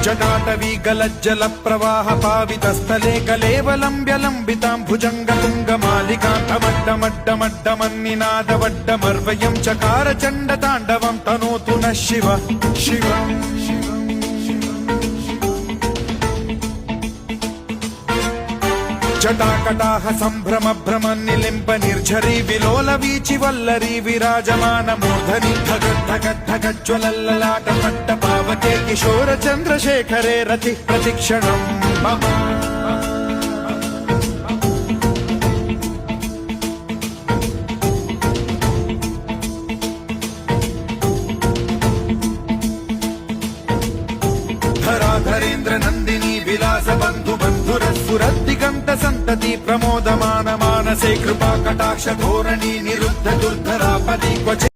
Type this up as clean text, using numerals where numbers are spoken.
जटाटवी गलज्जल प्रवाह पावितस्थले कलेवलम्ब्य लम्बितां भुजङ्गतुङ्गमालिकान्तमड्डमड्डमड्डमन्निनादवड्डमर्वयं चकार चण्डताण्डवं तनोतु नः शिव शिव जटाकटाह सम्भ्रम भ्रम निलिम्ब निर्झरी विलोल वीचि वल्लरी विराजमान मूर्धनि धगद्धगद्धगज्ज्वलल्ललाट पट्ट पावके किशोर चन्द्रशेखरे रति प्रतिक्षणम् मम धराधरेन्द्र नन्दिनी विलास बन्धु बन्धुरस्फुरद्दिगन्त सन्तति प्रमोदमान मानसे कृपा कटाक्ष धोरणी निरुद्ध दुर्धरापदि क्वचित्